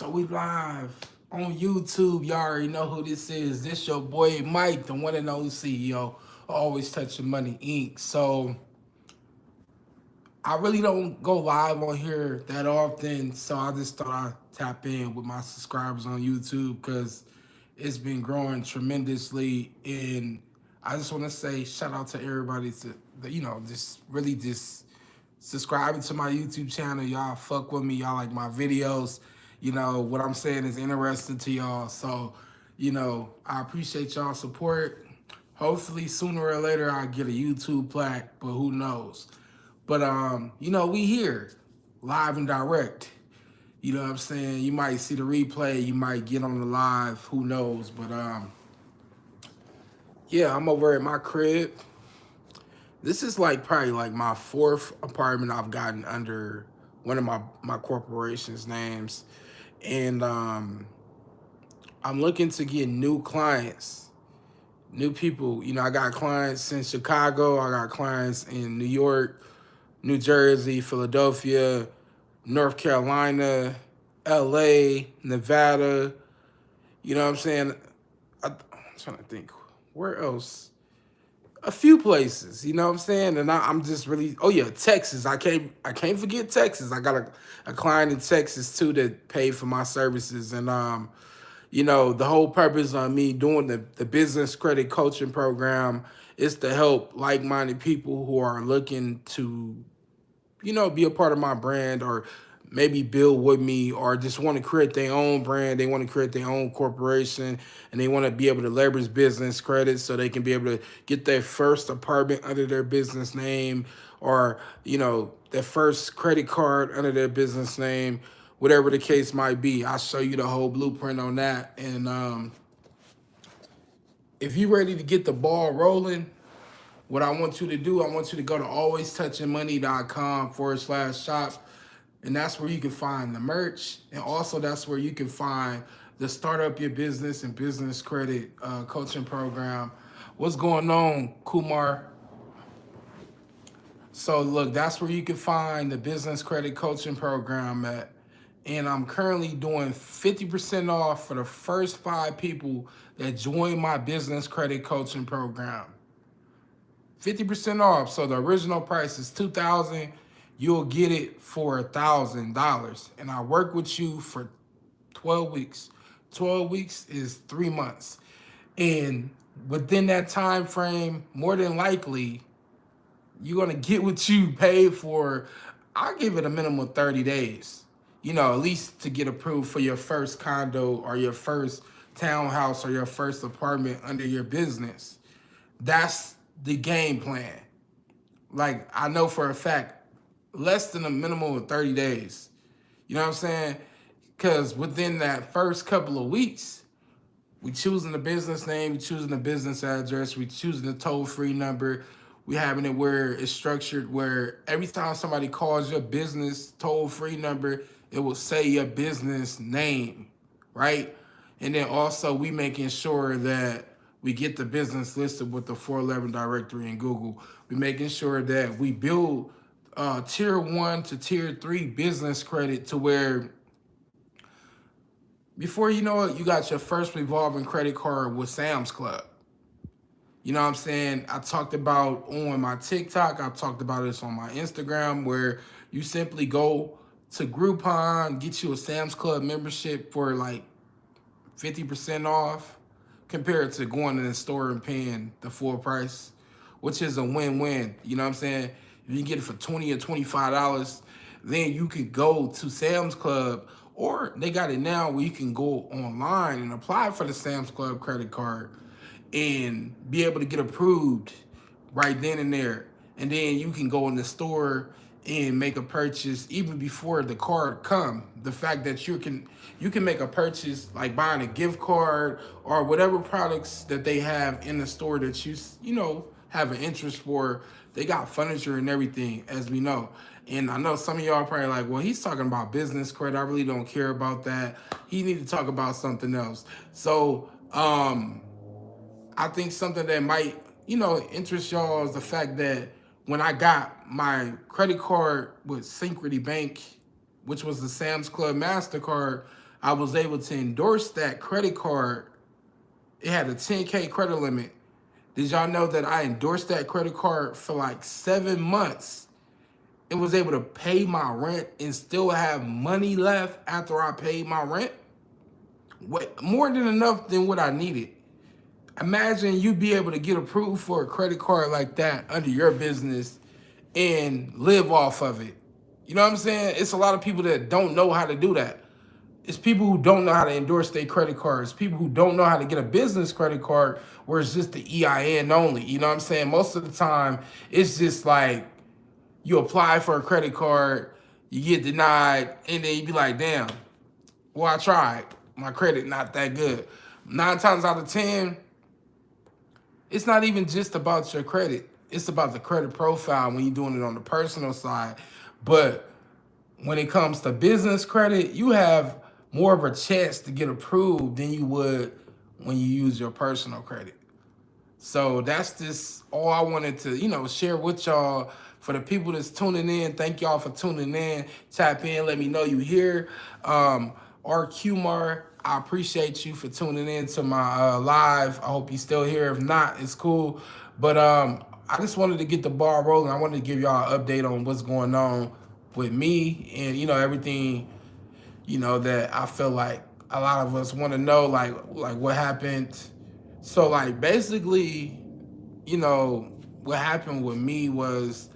So we live on YouTube. Y'all already know who this is. This your boy Mike, the one and only CEO. Always touching money Inc. So I really don't go live on here that often. So I just thought I'd tap in with my subscribers on YouTube because it's been growing tremendously. And I just want to say shout out to everybody just really just subscribing to my YouTube channel. Y'all fuck with me. Y'all like my videos. What I'm saying is interesting to y'all. So, I appreciate y'all support. Hopefully sooner or later I'll get a YouTube plaque, but who knows. But we here, live and direct. You know what I'm saying? You might see the replay, you might get on the live, who knows. But yeah, I'm over at my crib. This is probably like my fourth apartment I've gotten under one of my corporation's names. And I'm looking to get new clients, new people. I got clients in Chicago, I got clients in New York, New Jersey, Philadelphia, North Carolina, LA, Nevada. You know what I'm saying? I'm trying to think, where else? A few places, you know what I'm saying? And I'm just really, oh yeah, Texas. I can't forget Texas. I got a client in Texas too that paid for my services. And the whole purpose of me doing the business credit coaching program is to help like-minded people who are looking to be a part of my brand, or maybe build with me, or just want to create their own brand. They want to create their own corporation, and they want to be able to leverage business credit so they can be able to get their first apartment under their business name, or, their first credit card under their business name, whatever the case might be. I'll show you the whole blueprint on that. And if you're ready to get the ball rolling, what I want you to do, I want you to go to alwaystouchingmoney.com/shop. And that's where you can find the merch. And also that's where you can find the Start Up Your Business and Business Credit coaching program. What's going on, Kumar? So look, that's where you can find the business credit coaching program at. And I'm currently doing 50% off for the first 5 people that join my business credit coaching program. 50% off. So the original price is $2,000. You'll get it for $1,000. And I work with you for 12 weeks. 12 weeks is 3 months. And within that time frame, more than likely, you're gonna get what you paid for. I give it a minimum of 30 days. At least to get approved for your first condo or your first townhouse or your first apartment under your business. That's the game plan. Like, I know for a fact, less than a minimum of 30 days. You know what I'm saying? Because within that first couple of weeks, we choosing the business name, we choosing the business address, we choosing the toll-free number. We having it where it's structured where every time somebody calls your business toll-free number, it will say your business name, right? And then also we making sure that we get the business listed with the 411 directory in Google. We making sure that we build tier 1 to tier 3 business credit to where before you know it, you got your first revolving credit card with Sam's Club. You know what I'm saying? I talked about on my TikTok, I talked about this on my Instagram, where you simply go to Groupon, get you a Sam's Club membership for like 50% off compared to going to the store and paying the full price, which is a win-win. You know what I'm saying? If you get it for $20 or $25, then you can go to Sam's Club, or they got it now where you can go online and apply for the Sam's Club credit card and be able to get approved right then and there. And then you can go in the store and make a purchase even before the card come. The fact that you can make a purchase like buying a gift card or whatever products that they have in the store that you have an interest for. They got furniture and everything, as we know. And I know some of y'all are probably like, well, he's talking about business credit. I really don't care about that. He need to talk about something else. So I think something that might, interest y'all is the fact that when I got my credit card with Synchrony Bank, which was the Sam's Club MasterCard, I was able to endorse that credit card. It had a 10K credit limit. Did y'all know that I endorsed that credit card for like 7 months and was able to pay my rent and still have money left after I paid my rent? What, more than enough than what I needed. Imagine you be able to get approved for a credit card like that under your business and live off of it. You know what I'm saying? It's a lot of people that don't know how to do that. It's people who don't know how to endorse their credit cards. People who don't know how to get a business credit card where it's just the EIN only. You know what I'm saying? Most of the time, it's just like you apply for a credit card, you get denied, and then you be like, damn, well, I tried. My credit not that good. 9 times out of 10, it's not even just about your credit. It's about the credit profile when you're doing it on the personal side. But when it comes to business credit, you have more of a chance to get approved than you would when you use your personal credit. So that's just all I wanted to, share with y'all. For the people that's tuning in, thank y'all for tuning in. Tap in, let me know you here. RQMar, I appreciate you for tuning in to my live. I hope you still here. If not, it's cool. But I just wanted to get the ball rolling. I wanted to give y'all an update on what's going on with me and, everything, that I feel like a lot of us want to know, like what happened. So, like, basically, what happened with me was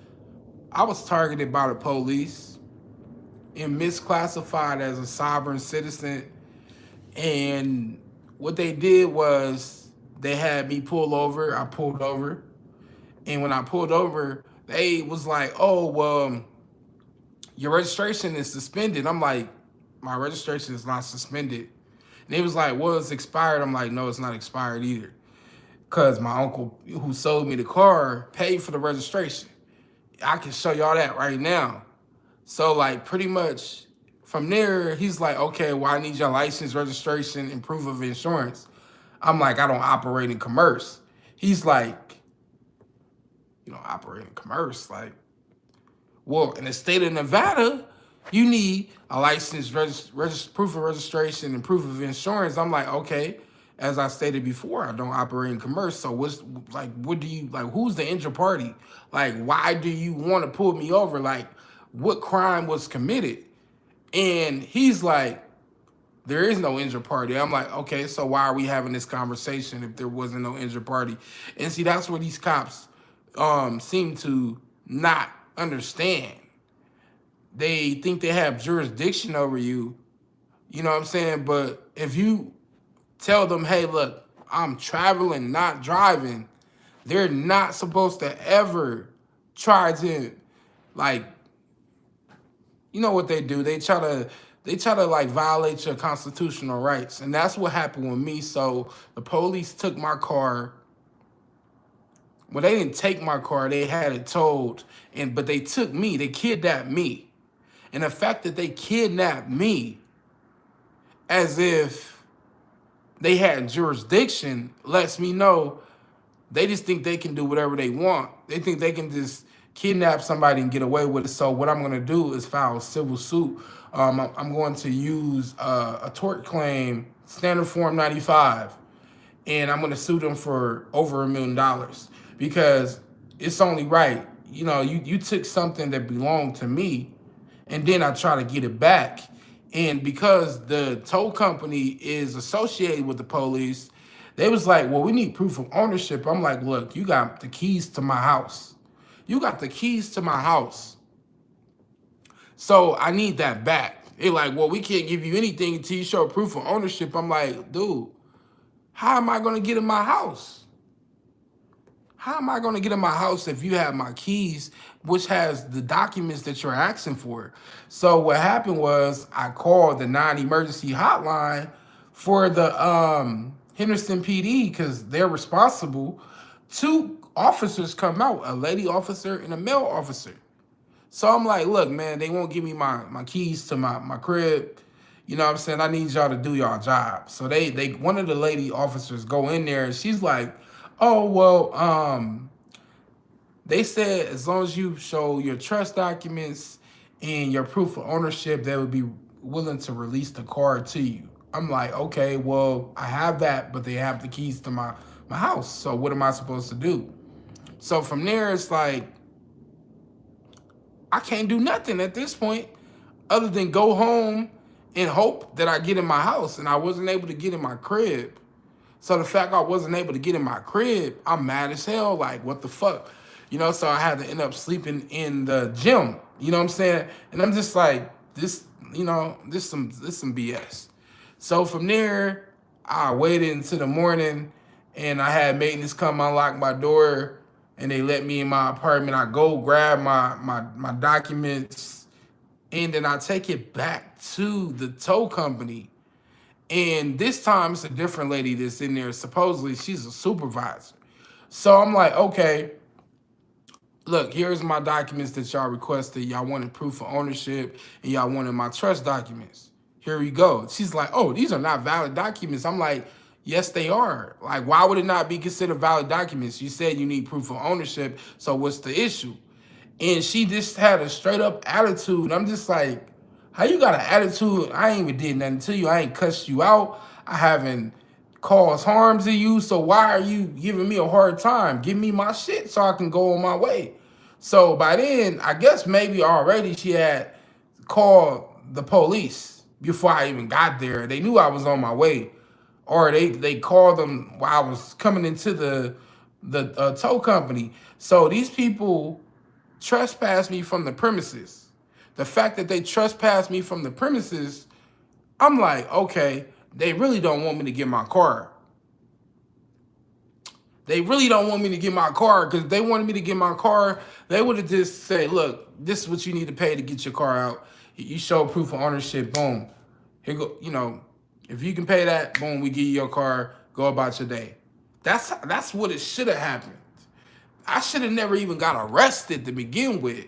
I was targeted by the police and misclassified as a sovereign citizen. And what they did was they had me pull over. I pulled over. And when I pulled over, they was like, oh, well, your registration is suspended. I'm like, my registration is not suspended. And they was like, well, it's expired. I'm like, no, it's not expired either. Because my uncle who sold me the car paid for the registration. I can show y'all that right now. So, like, pretty much from there, he's like, okay, well, I need your license, registration, and proof of insurance. I'm like, I don't operate in commerce. He's like, you don't operate in commerce? Like, well, in the state of Nevada, you need a license, proof of registration, and proof of insurance. I'm like, okay. As I stated before, I don't operate in commerce. So what do you, like, who's the injured party? Like, why do you want to pull me over? Like, what crime was committed? And he's like, there is no injured party. I'm like, okay, so why are we having this conversation if there wasn't no injured party? And see, that's where these cops seem to not understand. They think they have jurisdiction over you. You know what I'm saying? But if you tell them, hey, look, I'm traveling, not driving, they're not supposed to ever try to, like, you know what they do? They try to like violate your constitutional rights. And that's what happened with me. So the police took my car. Well, they didn't take my car, they had it towed. But they took me, they kidnapped me. And the fact that they kidnapped me as if they had jurisdiction lets me know they just think they can do whatever they want. They think they can just kidnap somebody and get away with it. So what I'm going to do is file a civil suit. I'm going to use a tort claim, standard form 95, and I'm going to sue them for over $1 million because it's only right. You took something that belonged to me, and then I try to get it back. And because the tow company is associated with the police, they was like, well, we need proof of ownership. I'm like, look, you got the keys to my house. You got the keys to my house. So I need that back. They're like, well, we can't give you anything until you show proof of ownership. I'm like, dude, how am I going to get in my house? How am I going to get in my house if you have my keys, which has the documents that you're asking for? So what happened was I called the non-emergency hotline for the Henderson PD because they're responsible. 2 officers come out, a lady officer and a male officer. So I'm like, look, man, they won't give me my keys to my crib. You know what I'm saying? I need y'all to do y'all job. So they one of the lady officers go in there and she's like, oh, well, they said as long as you show your trust documents and your proof of ownership, that would be willing to release the car to you. I'm like, okay, well, I have that, but they have the keys to my house. So what am I supposed to do? So from there, it's like, I can't do nothing at this point other than go home and hope that I get in my house. And I wasn't able to get in my crib. So the fact I wasn't able to get in my crib, I'm mad as hell. Like, what the fuck? You know, so I had to end up sleeping in the gym. You know what I'm saying? And I'm just like, this, you know, this some BS. So from there, I waited until the morning and I had maintenance come unlock my door and they let me in my apartment. I go grab my documents and then I take it back to the tow company. And this time it's a different lady that's in there. Supposedly she's a supervisor. So I'm like, okay, look, here's my documents that y'all requested. Y'all wanted proof of ownership and y'all wanted my trust documents. Here we go. She's like, oh, these are not valid documents. I'm like, yes, they are. Like, why would it not be considered valid documents? You said you need proof of ownership. So what's the issue? And she just had a straight up attitude. I'm just like, how you got an attitude? I ain't even did nothing to you. I ain't cussed you out. I haven't caused harm to you. So why are you giving me a hard time? Give me my shit so I can go on my way. So by then, I guess maybe already she had called the police before I even got there. They knew I was on my way. Or they called them while I was coming into the tow company. So these people trespassed me from the premises. The fact that they trespassed me from the premises, I'm like, okay, they really don't want me to get my car. They really don't want me to get my car because if they wanted me to get my car, they would have just said, look, this is what you need to pay to get your car out. You show proof of ownership, boom. Here go, you know, if you can pay that, boom, we give you your car, go about your day. That's what it should have happened. I should have never even got arrested to begin with,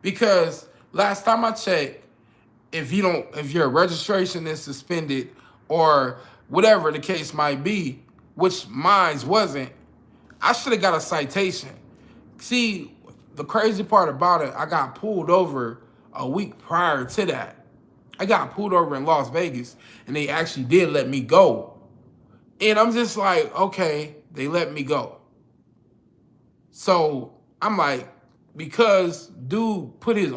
because last time I checked, if your registration is suspended or whatever the case might be, which mine wasn't, I should have got a citation. See, the crazy part about it, I got pulled over a week prior to that. I got pulled over in Las Vegas and they actually did let me go. And I'm just like, okay, they let me go. So I'm like, because dude put his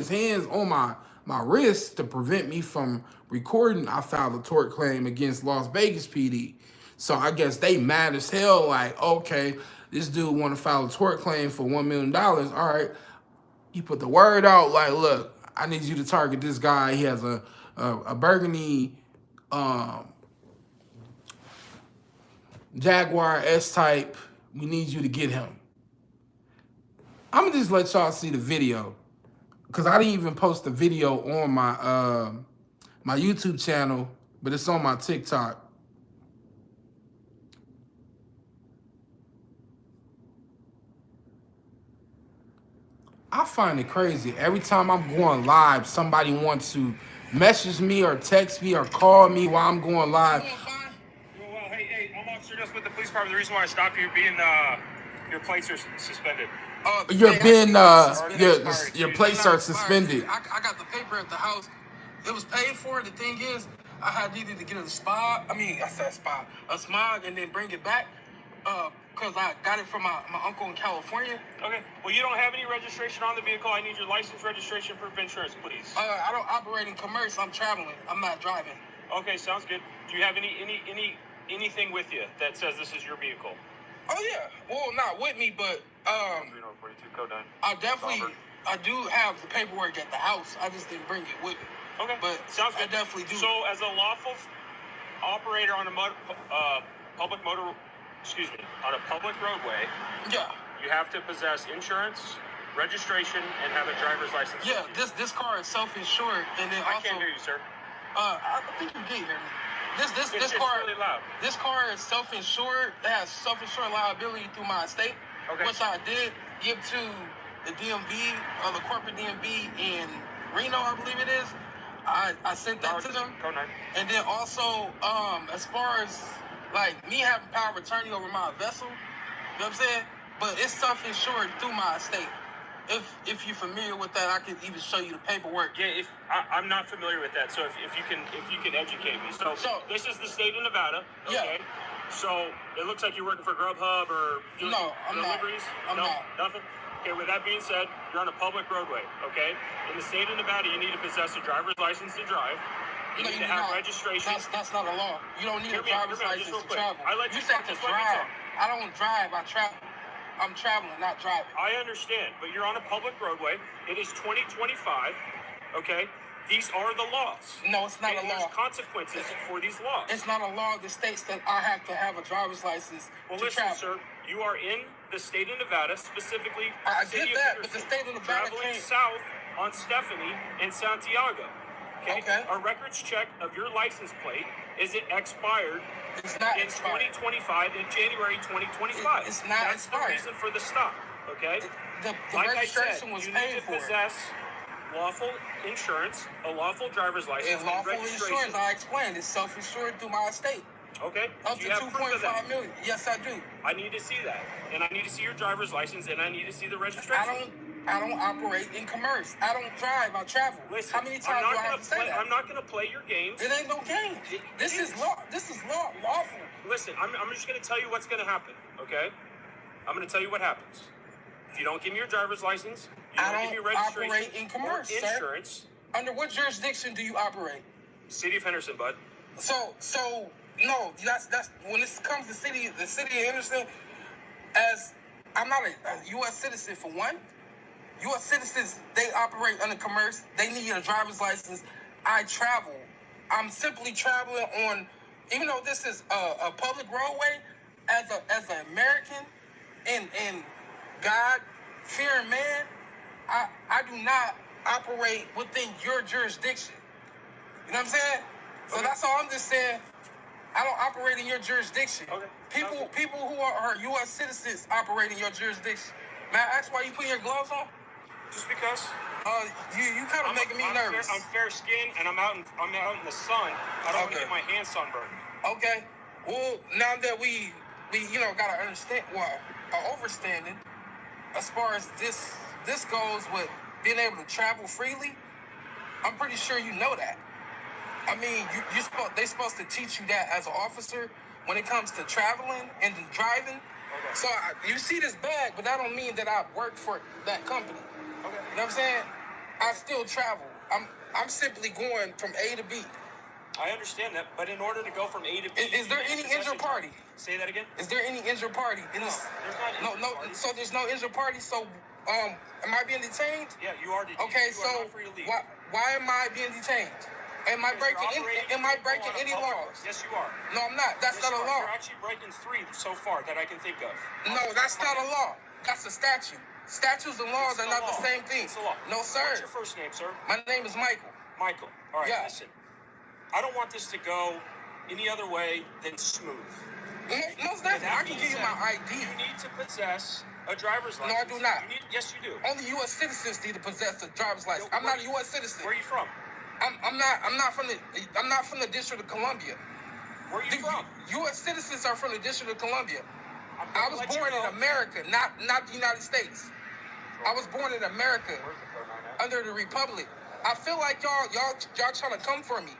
hands on my wrist to prevent me from recording, I filed a tort claim against Las Vegas PD. So I guess they mad as hell, like, okay, this dude want to file a tort claim for $1 million. All right, he put the word out, like, look, I need you to target this guy. He has a burgundy Jaguar S-Type. We need you to get him. I'm gonna just let y'all see the video, because I didn't even post the video on my my YouTube channel, but it's on my TikTok. I find it crazy. Every time I'm going live, somebody wants to message me or text me or call me while I'm going live. Well, hey, I'm Officer Just with the police department. The reason why I stopped you being your plates are suspended. Your plates are suspended. I got the paper at the house. It was paid for. The thing is, I had needed to get a spot. A smog, and then bring it back. Because I got it from my uncle in California. Okay. Well, you don't have any registration on the vehicle. I need your license, registration, proof of insurance, please. I don't operate in commerce. I'm traveling. I'm not driving. Okay, sounds good. Do you have anything with you that says this is your vehicle? Oh yeah. Well, not with me, but 3042 code 9. I do have the paperwork at the house. I just didn't bring it with me. Okay. But sounds good. I definitely do. So, as a lawful operator on a public roadway, yeah, you have to possess insurance, registration, and have a driver's license. Yeah, this car is self-insured, and then I can't hear you, sir. I think you did hear me. This car, really loud. This car is self-insured. It has self-insured liability through my estate, which I did give to the DMV, the corporate DMV in Reno, I believe it is. I sent that to them. Code 9. And then also, as far as like me having power of attorney over my vessel, you know what I'm saying? But it's self-insured through my estate. if you're familiar with that, I can even show you the paperwork. Yeah, I'm not familiar with that, so if you can educate me. So this is the state of Nevada. Okay. Yeah. So it looks like you're working for Grubhub or doing deliveries. I'm not. Nothing. Okay. With that being said, you're on a public roadway. Okay. In the state of Nevada, you need to possess a driver's license to drive. You need to have registration. That's not a law. You don't need a driver's license to travel. You said to drive. I don't drive. I travel. I'm traveling, not driving. I understand, but you're on a public roadway. It is 2025, okay? These are the laws. No, it's not a law. There's consequences for these laws. It's not a law that states that I have to have a driver's license to listen, travel. sir, you are in the state of Nevada, specifically I get that, but the state of Nevada traveling south on Stephanie and Santiago. Okay. A records check of your license plate, is it expired? It's not in expired. 2025, in January 2025. It's not That's expired. the reason for the stop, okay? The like registration I said, was you paid need to for. possess lawful insurance, a lawful driver's license, and lawful registration. insurance, I explained, it's self-insured through my estate. Okay. Up to 2.5 million. Yes, I do. I need to see that. And I need to see your driver's license, and I need to see the registration. I don't operate in commerce. I don't drive. I travel. Listen, how many times do I have to say that? I'm not going to play your games. It ain't no game. This is law. This is lawful. Listen, I'm just going to tell you what's going to happen, okay? I'm going to tell you what happens. If you don't give me your driver's license, you don't give me your registration, operate in commerce, or insurance. Sir. Under what jurisdiction do you operate? City of Henderson, bud. So no, that's when this comes to the city of Henderson, as I'm not a U.S. citizen for one. U.S. citizens, they operate under commerce. They need a driver's license. I travel. I'm simply traveling on, even though this is a public roadway, as an American and God-fearing man, I do not operate within your jurisdiction. You know what I'm saying? So that's all I'm just saying. I don't operate in your jurisdiction. Okay. People who are U.S. citizens operate in your jurisdiction. May I ask why you put your gloves on? Just because. You kind of making me nervous. I'm fair skinned and I'm out in the sun. I don't want to get my hands sunburned. Okay. Well, now that we gotta understand overstanding as far as this goes with being able to travel freely. I'm pretty sure you know that. I mean, they supposed to teach you that as an officer when it comes to traveling and driving. Okay. So you see this bag, but that don't mean that I work for that company. Okay. You know what I'm saying? I still travel. I'm simply going from A to B. I understand that, but in order to go from A to B, is there any injured party? Say that again. Is there any injured party in this? There's not. No. So there's no injured party. So am I being detained? Yeah, you are detained. Okay, so why am I being detained? Am I breaking any laws? Yes, you are. No, I'm not. That's not a law. You're actually breaking 3 so far that I can think of. No, that's not a law. That's a statute. Statutes and laws are not the same thing. It's a law. No, sir. What's your first name, sir? My name is Michael. Michael. All right, yeah. Listen. I don't want this to go any other way than smooth. Most definitely. I can give you my ID. You need to possess a driver's license. No, I do not. Yes, you do. Only U.S. citizens need to possess a driver's license. I'm not a U.S. citizen. Where are you from? I'm not from the District of Columbia. Where are you from? U.S. citizens are from the District of Columbia. I was born in America, not the United States. I was born in America under the Republic. I feel like y'all trying to come for me.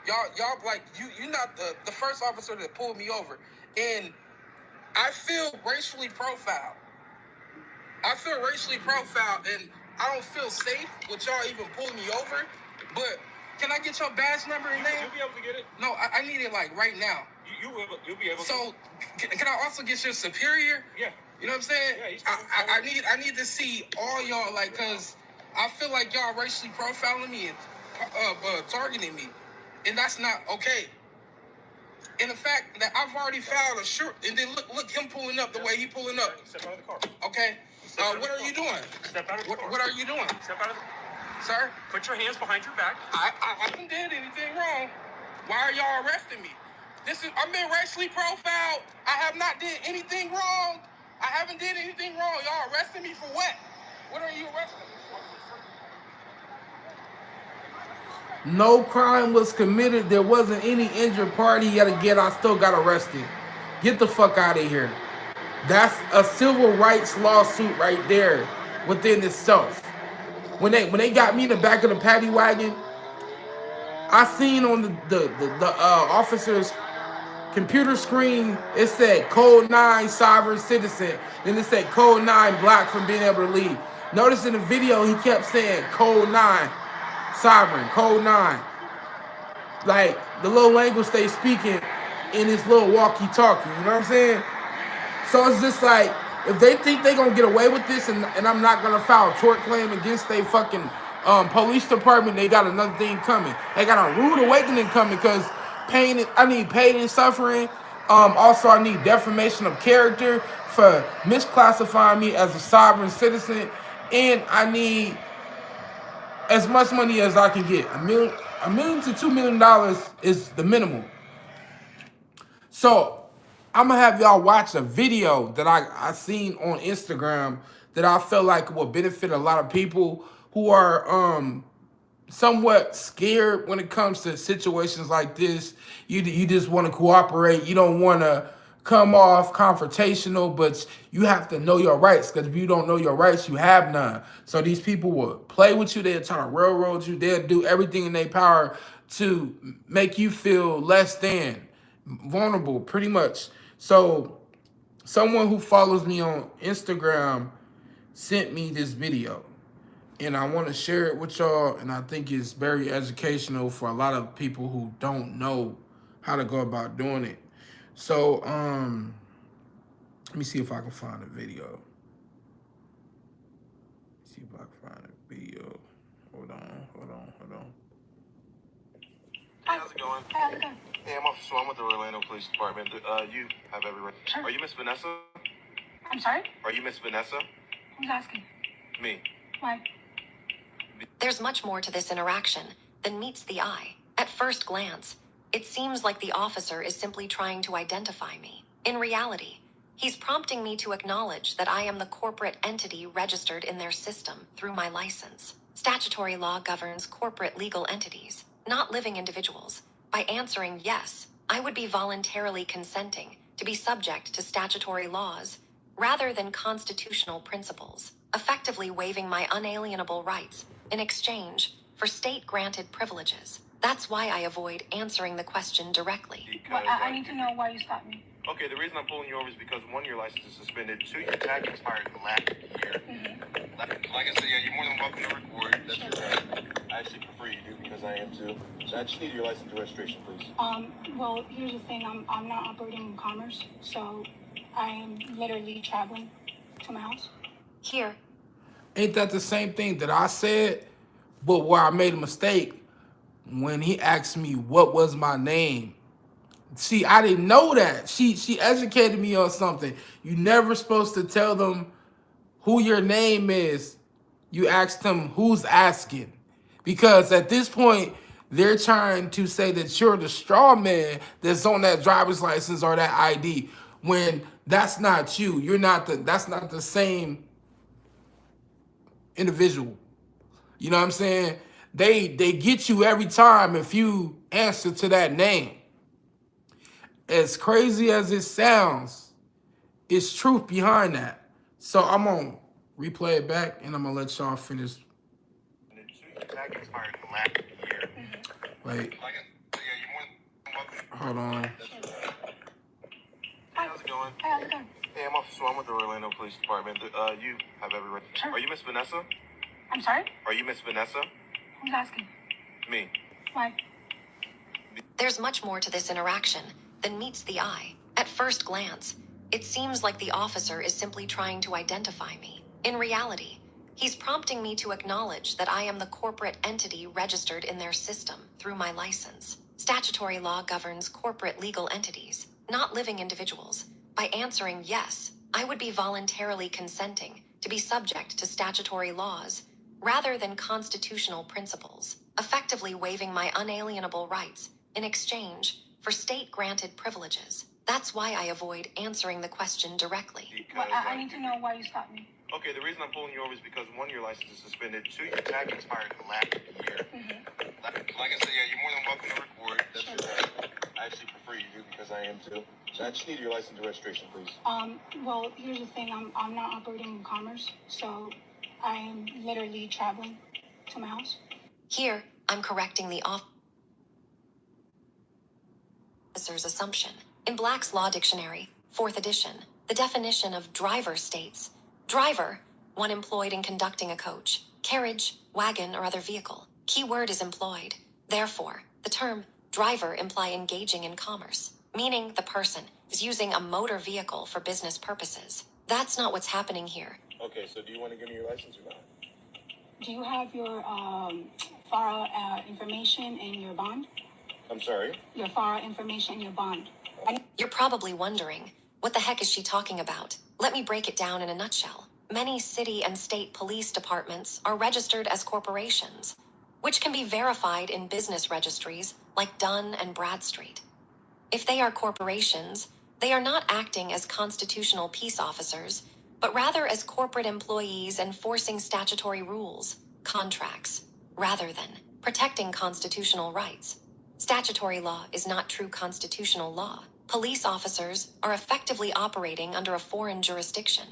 Y'all like you're not the first officer that pulled me over, and I feel racially profiled. And I don't feel safe with y'all even pulling me over. But can I get your badge number and name? You'll be able to get it. No, I need it like right now. You'll be able to. So can I also get your superior? Yeah. You know what I'm saying? Yeah, I need to see all y'all, like, cause I feel like y'all racially profiling me and targeting me, and that's not okay. And the fact that I've already filed a short, and then look him pulling up the way he pulling up. Step out of the car. Okay. What are you doing? Step out of the car. What are you doing? Step out of the car. Sir? Put your hands behind your back. I haven't did anything wrong. Why are y'all arresting me? I'm being racially profiled. I have not did anything wrong. I haven't did anything wrong. Y'all arresting me for what? What are you arresting me for? No crime was committed. There wasn't any injured party. Yet again, I still got arrested. Get the fuck out of here. That's a civil rights lawsuit right there. within itself. When they got me in the back of the paddy wagon, I seen on the officer's computer screen, it said Code 9 sovereign citizen. Then it said Code 9 blocked from being able to leave. Notice in the video, he kept saying Code 9 sovereign, Code 9. Like, the little language they speaking in his little walkie-talkie, you know what I'm saying? So it's just like, if they think they gonna get away with this and I'm not gonna file a tort claim against they fucking police department, they got another thing coming. They got a rude awakening coming because I need pain and suffering. Also, I need defamation of character for misclassifying me as a sovereign citizen. And I need as much money as I can get. $1 million to $2 million is the minimum. So I'm gonna have y'all watch a video that I seen on Instagram that I felt like will benefit a lot of people who are somewhat scared when it comes to situations like this. You just want to cooperate. You don't want to come off confrontational, but you have to know your rights, because if you don't know your rights, you have none. So these people will play with you. They'll try to railroad you. They'll do everything in their power to make you feel less than, vulnerable, pretty much. So someone who follows me on Instagram sent me this video, and I want to share it with y'all, and I think it's very educational for a lot of people who don't know how to go about doing it. So let me see if I can find a video. See if I can find a video. Hold on. Hey, how's it going? Hey, I'm Officer Swan with the Orlando Police Department. You have every right. Sure. Are you Miss Vanessa? I'm sorry? Are you Miss Vanessa? Who's asking? Me. Why? There's much more to this interaction than meets the eye. At first glance, it seems like the officer is simply trying to identify me. In reality, he's prompting me to acknowledge that I am the corporate entity registered in their system through my license. Statutory law governs corporate legal entities, not living individuals. By answering yes, I would be voluntarily consenting to be subject to statutory laws rather than constitutional principles, effectively waiving my unalienable rights in exchange for state-granted privileges. That's why I avoid answering the question directly. Well, I need to know why you stopped me. Okay, the reason I'm pulling you over is because one, your license is suspended. Two, your tag expired last year. Like I said, yeah, you're more than welcome to record. That's your right. I actually prefer you do because I am too. So I just need your license and registration, please. Well, here's the thing. I'm not operating in commerce, so I am literally traveling to my house. Here, Ain't that the same thing that I said? But where I made a mistake when he asked me what was my name. See, I didn't know that. She educated me on something. You never supposed to tell them who your name is. You ask them who's asking. Because at this point, they're trying to say that you're the straw man that's on that driver's license or that ID, when that's not you. That's not the same individual. You know what I'm saying? They get you every time if you answer to that name. As crazy as it sounds, it's truth behind that. So I'm gonna replay it back and I'm gonna let y'all finish. Your tag expired last year. Wait, Like I said, yeah, you're more than welcome. hold on. Hey, how's it going? Hey, how's it going? Hey, I'm Officer Swan with the Orlando Police Department. You have every right. Sure. Are you Miss Vanessa? I'm sorry? Are you Miss Vanessa? Who's asking? Me. Why? there's much more to this interaction than meets the eye. At first glance, it seems like the officer is simply trying to identify me. In reality, he's prompting me to acknowledge that I am the corporate entity registered in their system through my license. Statutory law governs corporate legal entities, not living individuals. By answering yes, I would be voluntarily consenting to be subject to statutory laws rather than constitutional principles, effectively waiving my unalienable rights in exchange for state-granted privileges. That's why I avoid answering the question directly. Well, I need to know why you stopped me. Okay, the reason I'm pulling you over is because one, your license is suspended. Two, your tag expired last year. Like I said, yeah, you're more than welcome to record. That's your right. I actually prefer you do because I am too. So I just need your license and registration, please. Well, here's the thing. I'm not operating in commerce, so I am literally traveling to my house. Here, I'm correcting the officer's assumption. In Black's Law Dictionary, 4th edition, the definition of driver states, driver, one employed in conducting a coach, carriage, wagon, or other vehicle. Keyword is employed. Therefore, the term driver imply engaging in commerce, meaning the person is using a motor vehicle for business purposes. That's not what's happening here. Okay, so do you want to give me your license or not? Do you have your FARA information and your bond? I'm sorry? Your FARA information and your bond. You're probably wondering, what the heck is she talking about? Let me break it down in a nutshell. Many city and state police departments are registered as corporations, which can be verified in business registries like Dun and Bradstreet. If they are corporations, they are not acting as constitutional peace officers, but rather as corporate employees enforcing statutory rules, contracts, rather than protecting constitutional rights. Statutory law is not true constitutional law. Police officers are effectively operating under a foreign jurisdiction,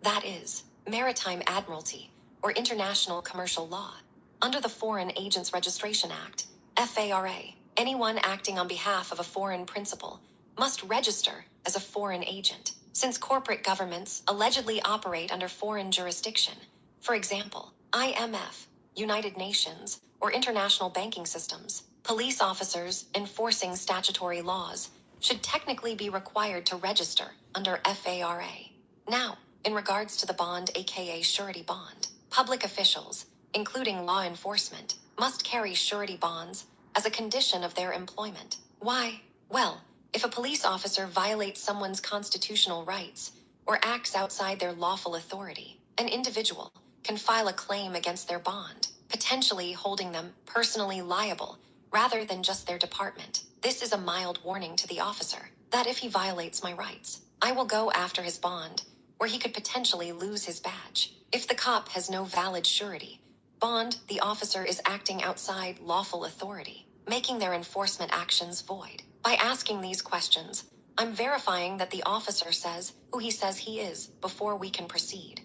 that is, maritime admiralty or international commercial law. Under the Foreign Agents Registration Act, FARA, anyone acting on behalf of a foreign principal must register as a foreign agent. Since corporate governments allegedly operate under foreign jurisdiction, for example, IMF, United Nations, or international banking systems, police officers enforcing statutory laws should technically be required to register under FARA. Now, in regards to the bond, aka surety bond, public officials, including law enforcement, must carry surety bonds as a condition of their employment. Why? Well, if a police officer violates someone's constitutional rights or acts outside their lawful authority, an individual can file a claim against their bond, potentially holding them personally liable rather than just their department. This is a mild warning to the officer that if he violates my rights, I will go after his bond, where he could potentially lose his badge. If the cop has no valid surety bond, the officer is acting outside lawful authority, making their enforcement actions void. By asking these questions, I'm verifying that the officer says who he says he is before we can proceed.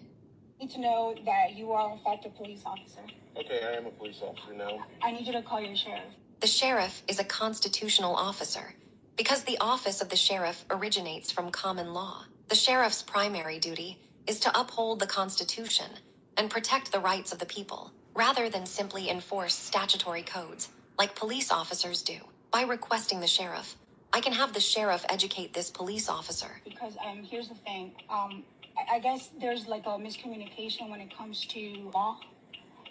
I need to know that you are in fact a police officer. Okay, I am a police officer now. I need you to call your sheriff. The sheriff is a constitutional officer because the office of the sheriff originates from common law. The sheriff's primary duty is to uphold the Constitution and protect the rights of the people, rather than simply enforce statutory codes like police officers do. By requesting the sheriff, I can have the sheriff educate this police officer. Because here's the thing. I guess there's like a miscommunication when it comes to law.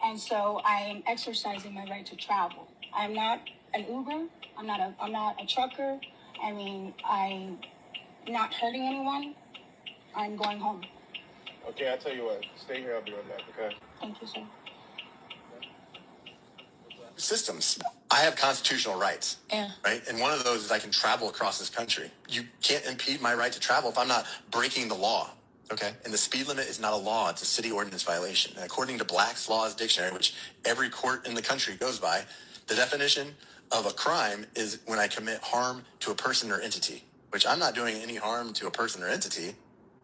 And so I am exercising my right to travel. I'm not an Uber. I'm not a trucker. I mean, I'm not hurting anyone. I'm going home. Okay, I'll tell you what. Stay here, I'll be right back, okay? Thank you, sir. Systems. I have constitutional rights. Yeah. Right? And one of those is I can travel across this country. You can't impede my right to travel if I'm not breaking the law. Okay? And the speed limit is not a law, it's a city ordinance violation. And according to Black's Laws Dictionary, which every court in the country goes by, the definition of a crime is when I commit harm to a person or entity, which I'm not doing any harm to a person or entity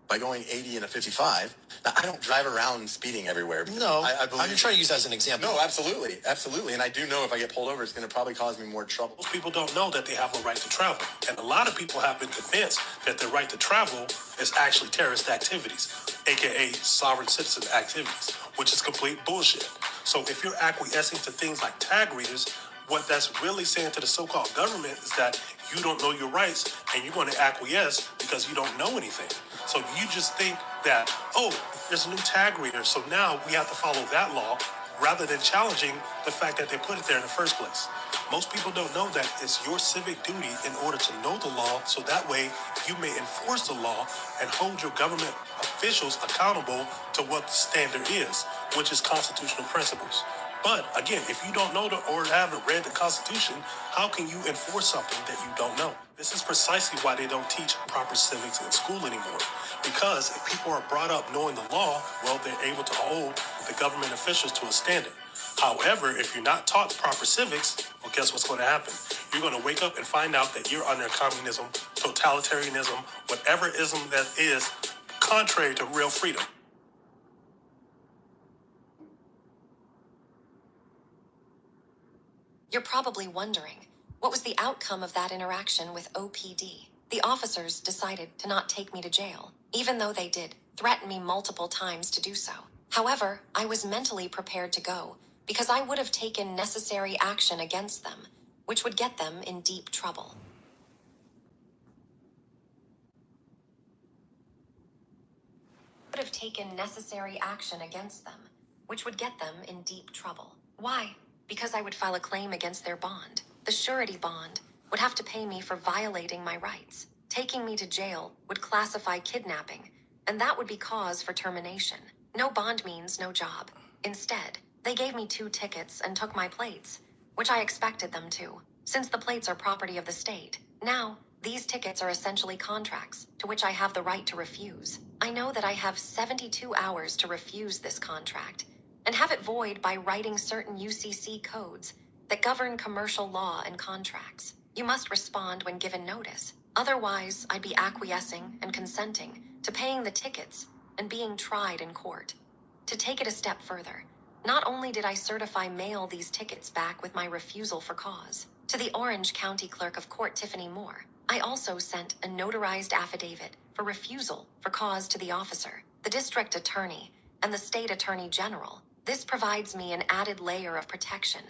by going 80 and a 55. Now, I don't drive around speeding everywhere. No, I believe... I'm trying to use that as an example. No, absolutely. Absolutely. And I do know if I get pulled over, it's going to probably cause me more trouble. Most people don't know that they have a right to travel. And a lot of people have been convinced that their right to travel is actually terrorist activities, aka sovereign citizen activities, which is complete bullshit. So if you're acquiescing to things like tag readers, what that's really saying to the so-called government is that you don't know your rights and you're going to acquiesce because you don't know anything. So you just think that, oh, there's a new tag reader, so now we have to follow that law rather than challenging the fact that they put it there in the first place. Most people don't know that it's your civic duty in order to know the law, so that way you may enforce the law and hold your government officials accountable to what the standard is, which is constitutional principles. But again, if you don't know or haven't read the Constitution, how can you enforce something that you don't know? This is precisely why they don't teach proper civics in school anymore. Because if people are brought up knowing the law, well, they're able to hold the government officials to a standard. However, if you're not taught proper civics, well, guess what's going to happen? You're going to wake up and find out that you're under communism, totalitarianism, whatever ism that is contrary to real freedom. You're probably wondering, what was the outcome of that interaction with OPD? The officers decided to not take me to jail, even though they did threaten me multiple times to do so. However, I was mentally prepared to go because I would have taken necessary action against them, which would get them in deep trouble. Would have taken necessary action against them, which would get them in deep trouble. Why? Because I would file a claim against their bond. The surety bond would have to pay me for violating my rights. Taking me to jail would classify kidnapping, and that would be cause for termination. No bond means no job. Instead, they gave me 2 tickets and took my plates, which I expected them to, since the plates are property of the state. Now, these tickets are essentially contracts to which I have the right to refuse. I know that I have 72 hours to refuse this contract and have it void by writing certain UCC codes that govern commercial law and contracts. You must respond when given notice. Otherwise, I'd be acquiescing and consenting to paying the tickets and being tried in court. To take it a step further, not only did I certify mail these tickets back with my refusal for cause to the Orange County Clerk of Court Tiffany Moore, I also sent a notarized affidavit for refusal for cause to the officer, the district attorney, and the state attorney general. This provides me an added layer of protection,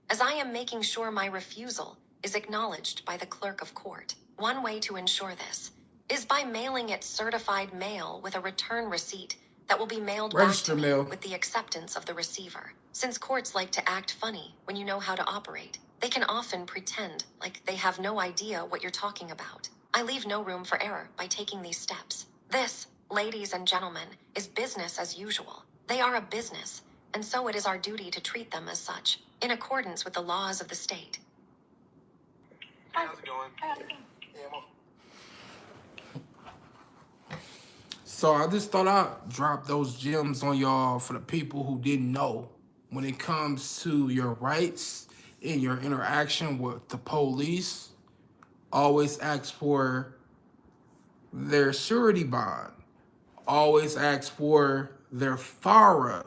as I am making sure my refusal is acknowledged by the clerk of court. One way to ensure this is by mailing it certified mail with a return receipt that will be mailed back Register to me mail. with the acceptance of the receiver. Since courts like to act funny when you know how to operate, they can often pretend like they have no idea what you're talking about. I leave no room for error by taking these steps. This, ladies and gentlemen, is business as usual. They are a business, and so it is our duty to treat them as such, in accordance with the laws of the state. How's it going? So I just thought I'd drop those gems on y'all for the people who didn't know. When it comes to your rights in your interaction with the police, always ask for their surety bond. Always ask for their FARA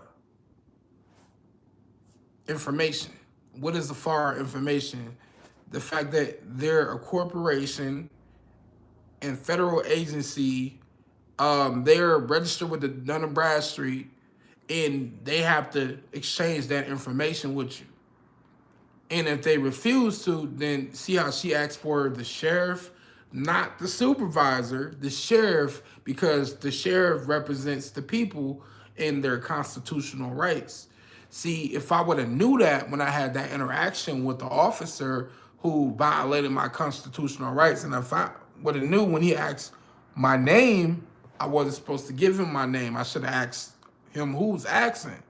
information. What is the FARA information? The fact that they're a corporation and federal agency. They're registered with the Dun & Bradstreet, and they have to exchange that information with you. And if they refuse to, then see how she asked for the sheriff, not the supervisor, the sheriff, because the sheriff represents the people and their constitutional rights. See, if I would have knew that when I had that interaction with the officer who violated my constitutional rights, and if I would have knew when he asked my name, I wasn't supposed to give him my name. I should have asked him who's asking.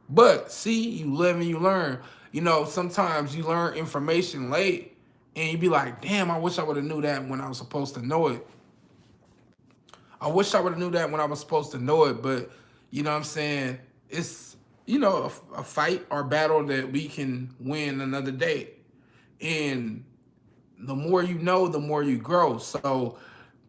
But see, you live and you learn. You know, sometimes you learn information late and you be like, damn, I wish I would have knew that when I was supposed to know it. I wish I would have knew that when I was supposed to know it. But, you know what I'm saying? It's, you know, a fight or battle that we can win another day. And the more you know, the more you grow. So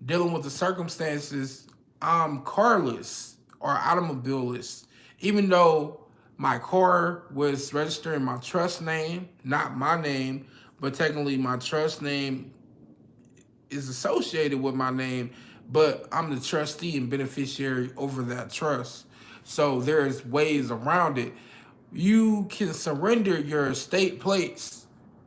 dealing with the circumstances, I'm carless or automobilist. Even though my car was registered in my trust name, not my name, but technically my trust name is associated with my name, but I'm the trustee and beneficiary over that trust. So there's ways around it. You can surrender your estate plates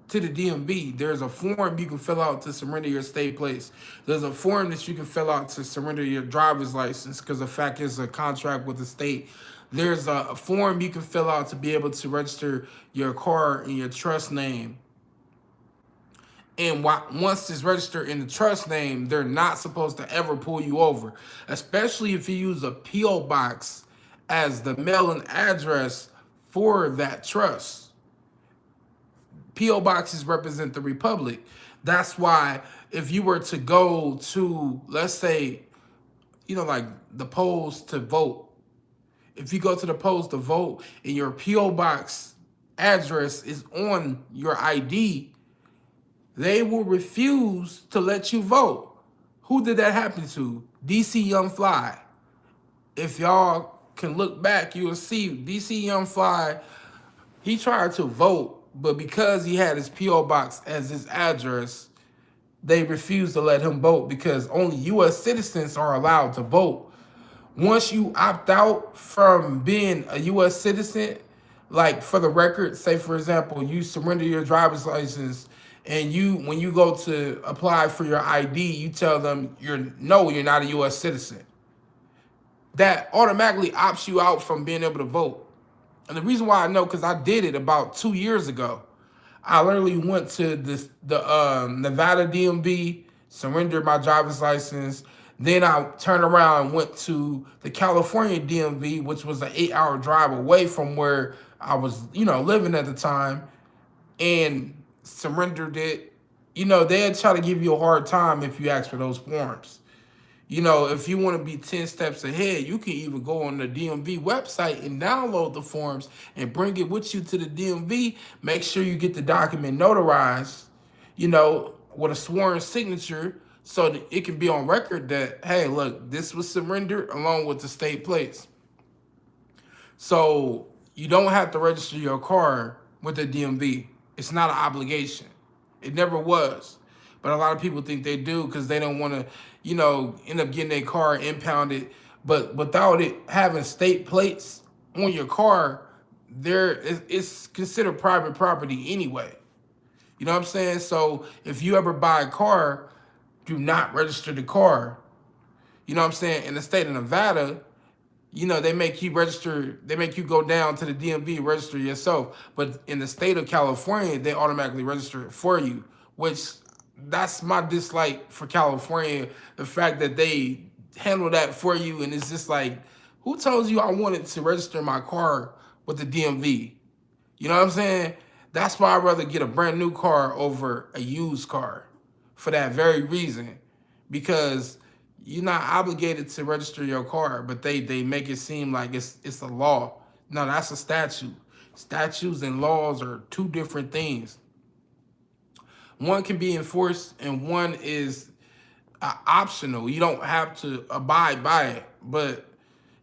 to the DMV. There's a form you can fill out to surrender your estate plates. There's a form that you can fill out to surrender your driver's license because the fact is a contract with the state. There's a form you can fill out to be able to register your car in your trust name. And once it's registered in the trust name, they're not supposed to ever pull you over, especially if you use a P.O. box as the mailing address for that trust. P.O. boxes represent the republic. That's why if you were to go to, let's say, you know, like the polls to vote, if you go to the polls to vote and your P.O. box address is on your ID, they will refuse to let you vote. Who did that happen to? DC Young Fly. If y'all can look back, you will see DC Young Fly, he tried to vote but because he had his P.O. box as his address, they refused to let him vote because only U.S. citizens are allowed to vote. Once you opt out from being a U.S. citizen, like for the record, say for example, you surrender your driver's license and when you go to apply for your ID, you tell them you're not a U.S. citizen. That automatically opts you out from being able to vote. And the reason why I know, because I did it about 2 years ago. I literally went to the Nevada DMV, surrendered my driver's license. Then I turned around and went to the California DMV, which was an 8-hour drive away from where I was, living at the time, and surrendered it. They'd try to give you a hard time if you ask for those forms. If you want to be 10 steps ahead, you can even go on the DMV website and download the forms and bring it with you to the DMV. Make sure you get the document notarized, with a sworn signature so that it can be on record that, hey, look, this was surrendered along with the state plates. So you don't have to register your car with the DMV. It's not an obligation. It never was. But a lot of people think they do because they don't want to, end up getting their car impounded. But without it having state plates on your car, it's considered private property anyway. You know what I'm saying? So if you ever buy a car, do not register the car. You know what I'm saying? In the state of Nevada, they make you register, they make you go down to the DMV, register yourself. But in the state of California, they automatically register it for you, which that's my dislike for California. The fact that they handle that for you, and it's just like, who told you I wanted to register my car with the DMV? You know what I'm saying? That's why I'd rather get a brand new car over a used car for that very reason, because you're not obligated to register your car, but they make it seem like it's a law. No, that's a statute. Statutes and laws are two different things. One can be enforced and one is optional. You don't have to abide by it, but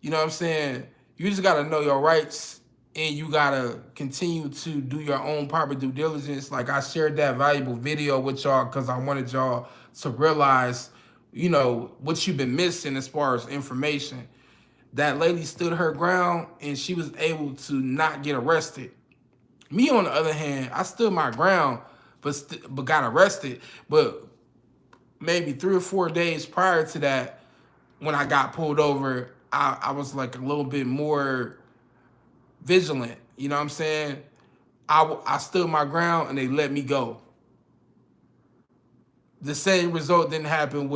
you know what I'm saying? You just got to know your rights and you got to continue to do your own proper due diligence. Like I shared that valuable video with y'all because I wanted y'all to realize, what you've been missing as far as information. That lady stood her ground and she was able to not get arrested. Me, on the other hand, I stood my ground, but got arrested. But maybe 3 or 4 days prior to that, when I got pulled over, I was like a little bit more vigilant. You know what I'm saying? I stood my ground and they let me go. The same result didn't happen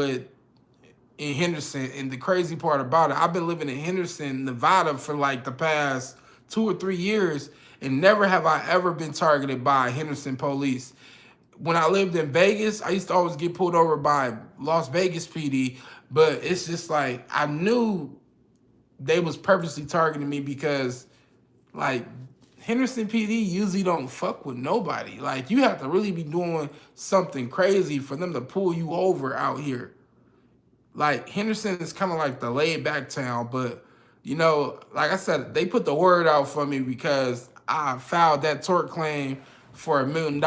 in Henderson. And the crazy part about it, I've been living in Henderson, Nevada for like the past 2 or 3 years, and never have I ever been targeted by Henderson police. When I lived in Vegas, I used to always get pulled over by Las Vegas PD, but it's just like I knew they was purposely targeting me because, like, Henderson PD usually don't fuck with nobody. Like, you have to really be doing something crazy for them to pull you over out here. Like, Henderson is kind of like the laid back town, but, like I said, they put the word out for me because I filed that tort claim for $1 million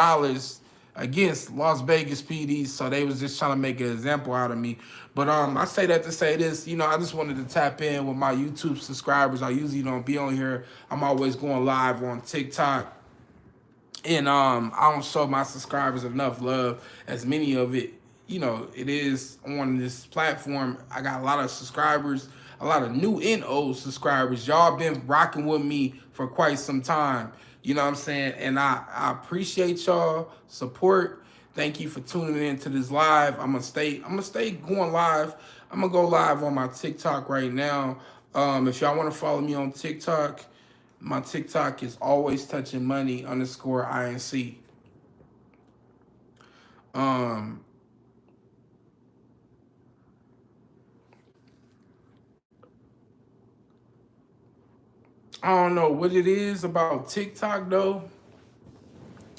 against Las Vegas PD, so they was just trying to make an example out of me. But I say that to say this, I just wanted to tap in with my YouTube subscribers. I usually don't be on here. I'm always going live on TikTok. And I don't show my subscribers enough love, as many of it, it is on this platform. I got a lot of subscribers, a lot of new and old subscribers. Y'all been rocking with me for quite some time. You know what I'm saying? And I appreciate y'all support. Thank you for tuning in to this live. I'm gonna stay going live. I'm gonna go live on my TikTok right now. If y'all want to follow me on TikTok, my TikTok is always touching money _INC. I don't know what it is about TikTok though,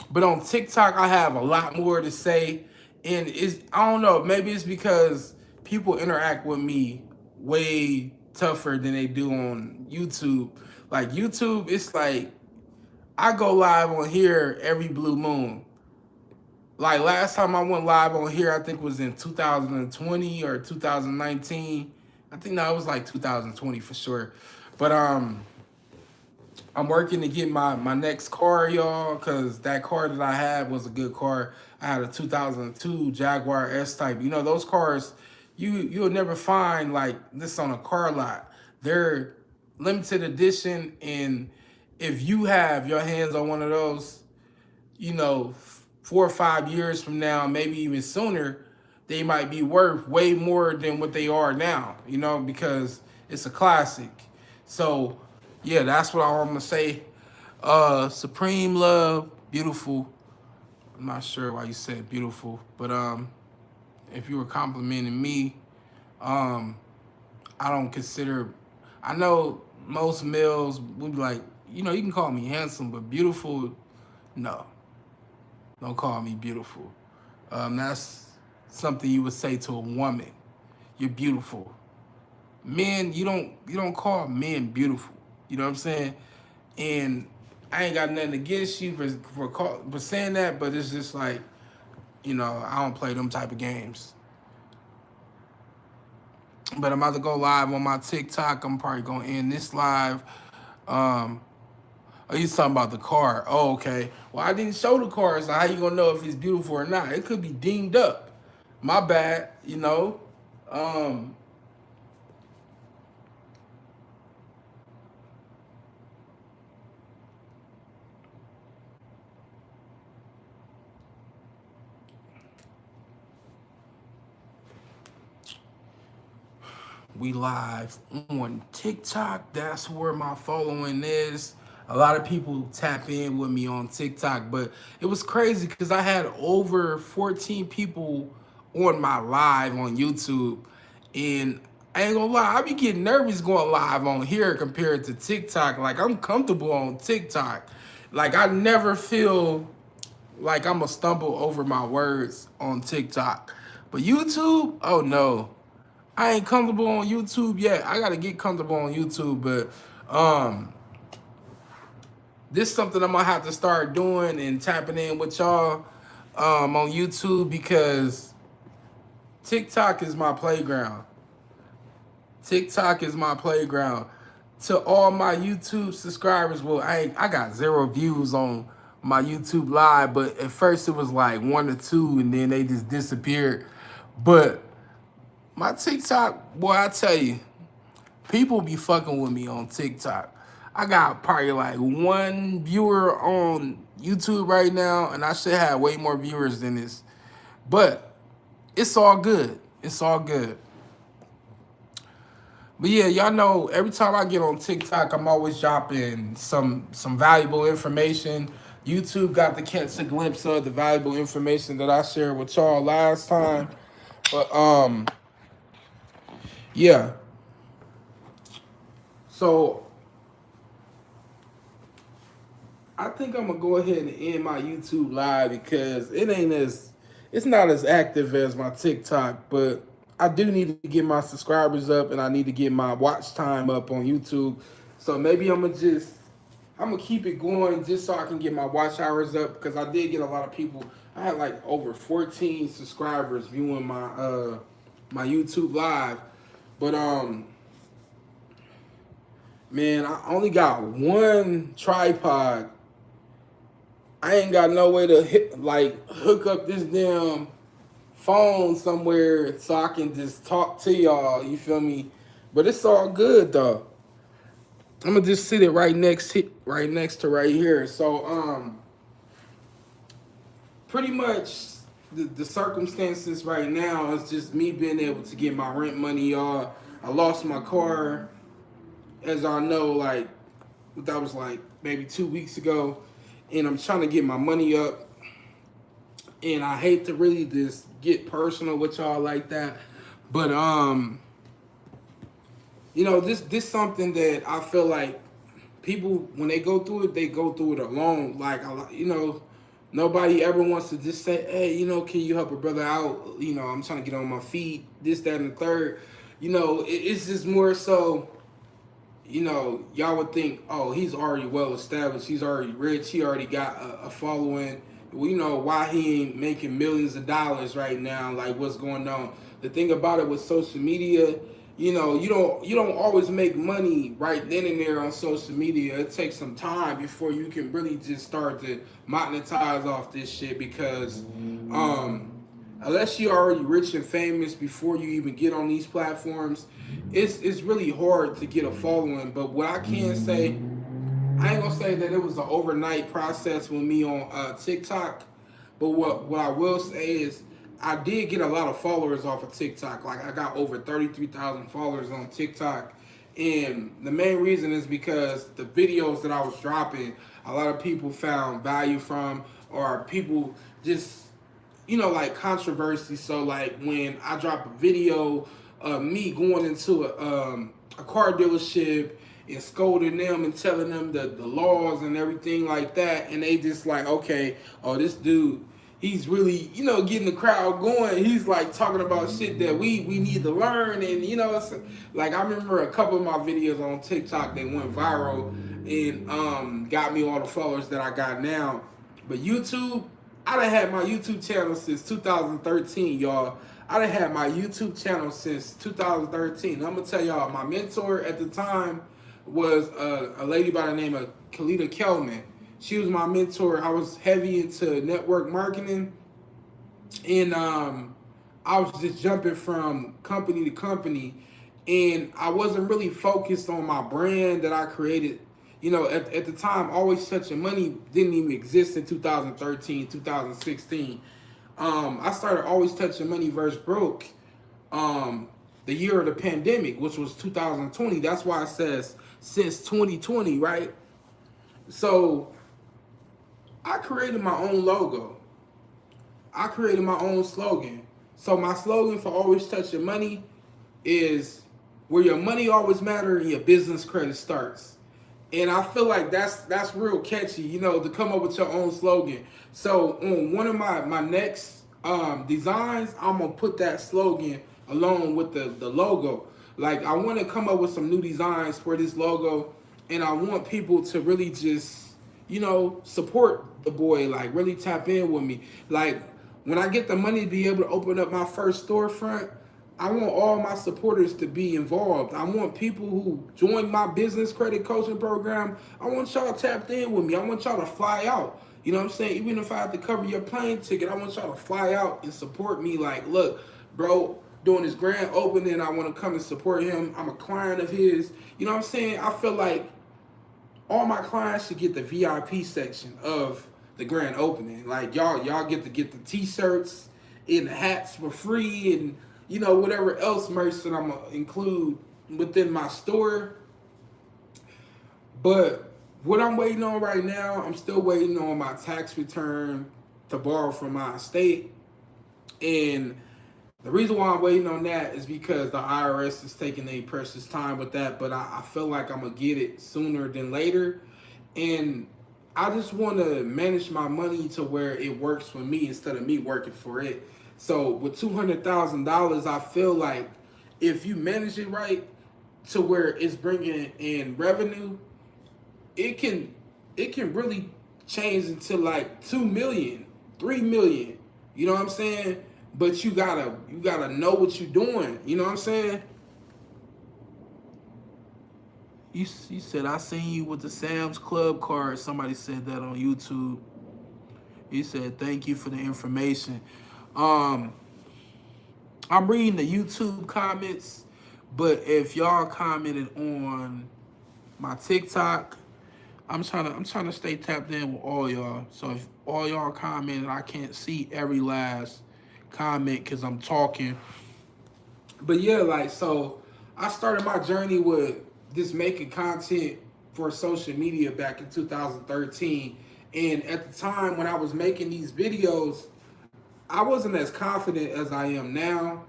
but on TikTok I have a lot more to say, and I don't know, maybe it's because people interact with me way tougher than they do on YouTube. Like YouTube, it's like I go live on here every blue moon. Like last time I went live on here, I think was in 2020 or 2019. I think no, it was like 2020 for sure. But I'm working to get my next car, y'all, because that car that I had was a good car. I had a 2002 Jaguar S-Type. You know, those cars, you'll never find like this on a car lot. They're limited edition, and if you have your hands on one of those, you know, 4 or 5 years from now, maybe even sooner, they might be worth way more than what they are now, you know, because it's a classic. So, yeah, that's what I'm gonna say. Supreme Love, beautiful. I'm not sure why you said beautiful, but if you were complimenting me, I don't consider. I know most males would be like, you know, you can call me handsome, but beautiful, no. Don't call me beautiful. That's something you would say to a woman. You're beautiful. Men, you don't call men beautiful. You know what I'm saying? And I ain't got nothing against you for saying that, but it's just like, you know, I don't play them type of games. But I'm about to go live on my TikTok. I'm probably gonna end this live. Oh, you talking about the car? Oh, okay. Well, I didn't show the car, so how you gonna know if it's beautiful or not? It could be dinged up. My bad, you know. We live on TikTok. That's where my following is. A lot of people tap in with me on TikTok, but it was crazy because I had over 14 people on my live on YouTube. And I ain't gonna lie, I be getting nervous going live on here compared to TikTok. Like, I'm comfortable on TikTok. Like, I never feel like I'm gonna stumble over my words on TikTok. But YouTube, oh no. I ain't comfortable on YouTube yet. I gotta get comfortable on YouTube, but this is something I'm gonna have to start doing and tapping in with y'all on YouTube, because TikTok is my playground. TikTok is my playground. To all my YouTube subscribers, well, I got 0 views on my YouTube live, but at first it was like 1 or 2, and then they just disappeared. But my TikTok, boy, I tell you, people be fucking with me on TikTok. I got probably like 1 viewer on YouTube right now, and I should have way more viewers than this. But it's all good. It's all good. But yeah, y'all know every time I get on TikTok, I'm always dropping some valuable information. YouTube got to catch a glimpse of the valuable information that I shared with y'all last time. But yeah. So I think I'm gonna go ahead and end my YouTube live because it's not as active as my TikTok, but I do need to get my subscribers up and I need to get my watch time up on YouTube. So maybe I'm gonna keep it going just so I can get my watch hours up, because I did get a lot of people. I had like over 14 subscribers viewing my my YouTube live. But man, I only got 1 tripod. I ain't got no way to hook up this damn phone somewhere so I can just talk to y'all, you feel me? But it's all good though. I'm gonna just sit it right next to right here. So pretty much the circumstances right now is just me being able to get my rent money, y'all. I lost my car, as I know, like that was like maybe 2 weeks ago, and I'm trying to get my money up. And I hate to really just get personal with y'all like that, but you know, this something that I feel like people, when they go through it alone. Like, you know, nobody ever wants to just say, hey, you know, can you help a brother out? You know, I'm trying to get on my feet, this, that, and the third. You know, it's just more so, you know, y'all would think, oh, he's already well established, he's already rich, he already got a following. Well, you know, why he ain't making millions of dollars right now, like what's going on. The thing about it with social media, you know, you don't always make money right then and there on social media. It takes some time before you can really just start to monetize off this shit because unless you're already rich and famous before you even get on these platforms, it's really hard to get a following. But what I can say, I ain't gonna say that it was an overnight process with me on TikTok, but what I will say is I did get a lot of followers off of TikTok. Like I got over 33,000 followers on TikTok, and the main reason is because the videos that I was dropping, a lot of people found value from, or people just, you know, like controversy. So like when I drop a video of me going into a car dealership and scolding them and telling them the laws and everything like that, and they just like, okay, oh, this dude, he's really, you know, getting the crowd going. He's like talking about shit that we need to learn. And you know, it's like I remember a couple of my videos on TikTok that went viral and got me all the followers that I got now. But YouTube, I done had my YouTube channel since 2013, y'all. I done had my YouTube channel since 2013. I'm gonna tell y'all, my mentor at the time was a lady by the name of Kalita Kelman. She was my mentor. I was heavy into network marketing, and I was just jumping from company to company, and I wasn't really focused on my brand that I created. You know, at the time, Always Touching Money didn't even exist in 2013, 2016. I started Always Touching Money versus Broke the year of the pandemic, which was 2020. That's why it says since 2020, right? So I created my own logo. I created my own slogan. So my slogan for Always Touching Money is where your money always matters and your business credit starts. And I feel like that's real catchy, you know, to come up with your own slogan. So on one of my next designs, I'm gonna put that slogan along with the logo. Like I want to come up with some new designs for this logo, and I want people to really just, you know, support the boy, like really tap in with me. Like when I get the money to be able to open up my first storefront, I want all my supporters to be involved. I want people who join my business credit coaching program. I want y'all tapped in with me. I want y'all to fly out. You know what I'm saying? Even if I have to cover your plane ticket, I want y'all to fly out and support me. Like, look, bro, doing his grand opening, I want to come and support him. I'm a client of his. You know what I'm saying? I feel like all my clients should get the VIP section of the grand opening. Like y'all get to get the t-shirts and the hats for free, and you know, whatever else merch that I'm gonna include within my store. But what I'm waiting on right now, I'm still waiting on my tax return to borrow from my estate. And the reason why I'm waiting on that is because the IRS is taking their precious time with that, but I feel like I'm gonna get it sooner than later. And I just want to manage my money to where it works for me instead of me working for it. So with $200,000, I feel like if you manage it right to where it's bringing in revenue, it can really change into like 2 million, 3 million. You know what I'm saying? But you gotta know what you're doing. You know what I'm saying? You said I seen you with the Sam's Club card. Somebody said that on YouTube. He said thank you for the information. I'm reading the YouTube comments, but if y'all commented on my TikTok, I'm trying to stay tapped in with all y'all. So if all y'all commented, I can't see every last comment because I'm talking. But yeah, like, so I started my journey with just making content for social media back in 2013. And at the time when I was making these videos, I wasn't as confident as I am now,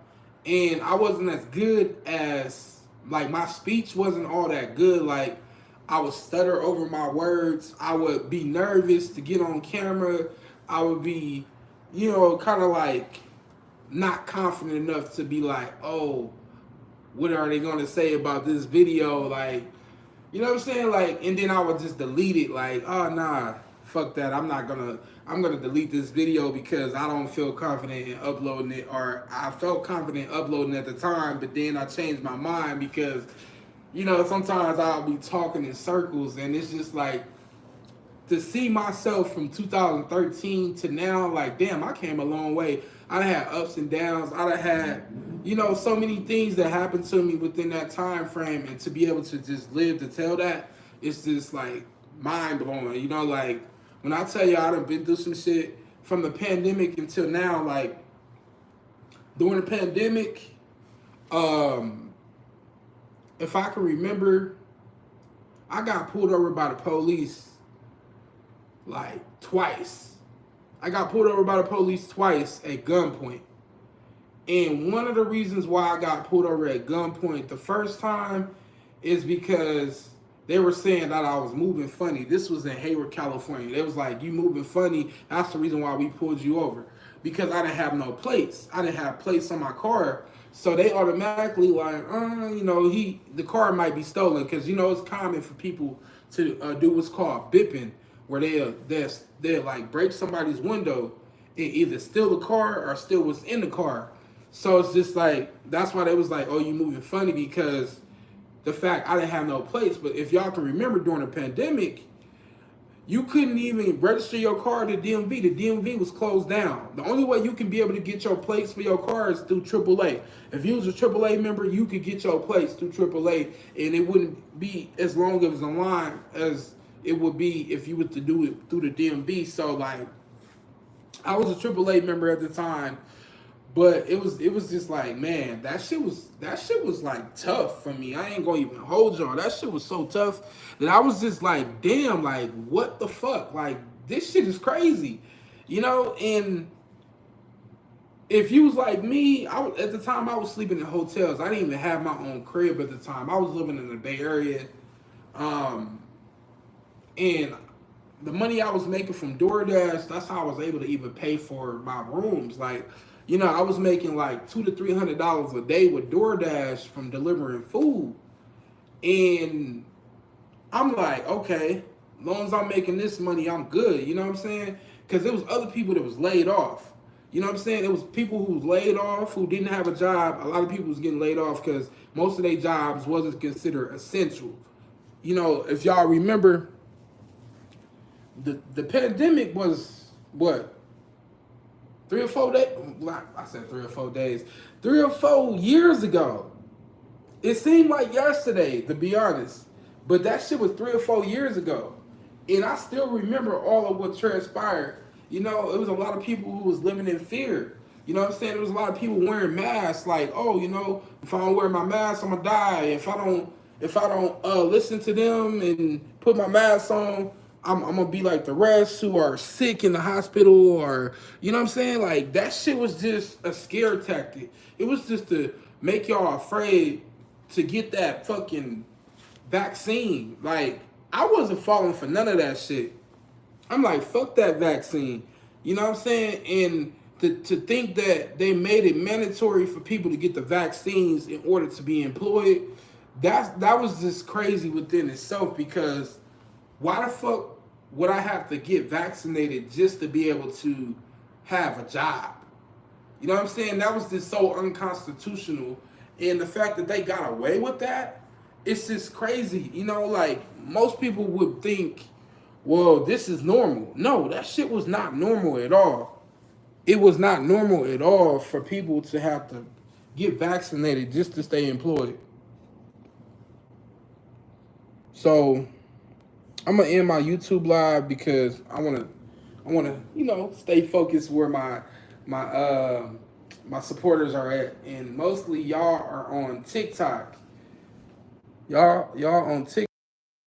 and I wasn't as good as, like, my speech wasn't all that good. Like, I would stutter over my words. I would be nervous to get on camera. I would be, you know, kind of like not confident enough to be like, oh, what are they going to say about this video? Like, You know what I'm saying? Like, and then I would just delete it. Like, oh nah, fuck that. I'm gonna delete this video because I don't feel confident in uploading it, or I felt confident uploading at the time, but then I changed my mind because, you know, sometimes I'll be talking in circles, and it's just like to see myself from 2013 to now. Like, damn, I came a long way. I had ups and downs. I had, you know, so many things that happened to me within that time frame, and to be able to just live to tell that, it's just like mind blowing. You know, like when I tell you I done been through some shit from the pandemic until now. Like during the pandemic, if I can remember, I got pulled over by the police like twice. I got pulled over by the police twice at gunpoint. And one of the reasons why I got pulled over at gunpoint the first time is because they were saying that I was moving funny. This was in Hayward, California. They was like, you moving funny. That's the reason why we pulled you over. Because I didn't have no plates. I didn't have plates on my car. So they automatically like, you know, the car might be stolen. Because, you know, it's common for people to do what's called bipping, where they'll like break somebody's window and either steal the car or steal what's in the car. So it's just like, that's why they was like, oh, you moving funny, because the fact I didn't have no plates. But if y'all can remember, during the pandemic, you couldn't even register your car to DMV. The DMV was closed down. The only way you can be able to get your plates for your car is through AAA. If you was a AAA member, you could get your plates through AAA, and it wouldn't be as long as a line as it would be if you were to do it through the DMV. So like, I was a AAA member at the time, but it was just like, man, that shit was like tough for me. I ain't gonna even hold y'all. That shit was so tough that I was just like, damn, like what the fuck? Like this shit is crazy, you know? And if you was like me, at the time I was sleeping in hotels. I didn't even have my own crib at the time. I was living in the Bay Area. And the money I was making from DoorDash, that's how I was able to even pay for my rooms. Like, you know, I was making like $200 to $300 a day with DoorDash from delivering food. And I'm like, okay, as long as I'm making this money, I'm good. You know what I'm saying? Because there was other people that was laid off. You know what I'm saying? It was people who was laid off, who didn't have a job. A lot of people was getting laid off because most of their jobs wasn't considered essential. You know, if y'all remember, the pandemic was what, 3 or 4 days? I said 3 or 4 days. 3 or 4 years ago. It seemed like yesterday, to be honest, but that shit was 3 or 4 years ago, and I still remember all of what transpired. You know, it was a lot of people who was living in fear. You know what I'm saying? There was a lot of people wearing masks, like, oh, you know, if I don't wear my mask, I'm gonna die. If I don't listen to them and put my mask on, I'm gonna be like the rest who are sick in the hospital, or, you know what I'm saying? Like, that shit was just a scare tactic. It was just to make y'all afraid to get that fucking vaccine. Like, I wasn't falling for none of that shit. I'm like, fuck that vaccine. You know what I'm saying? And to think that they made it mandatory for people to get the vaccines in order to be employed, that was just crazy within itself, because why the fuck would I have to get vaccinated just to be able to have a job? You know what I'm saying? That was just so unconstitutional. And the fact that they got away with that, it's just crazy. You know, like, most people would think, well, this is normal. No, that shit was not normal at all. It was not normal at all for people to have to get vaccinated just to stay employed. So I'm gonna end my YouTube live because I wanna, you know, stay focused where my supporters are at, and mostly y'all are on TikTok. Y'all on TikTok.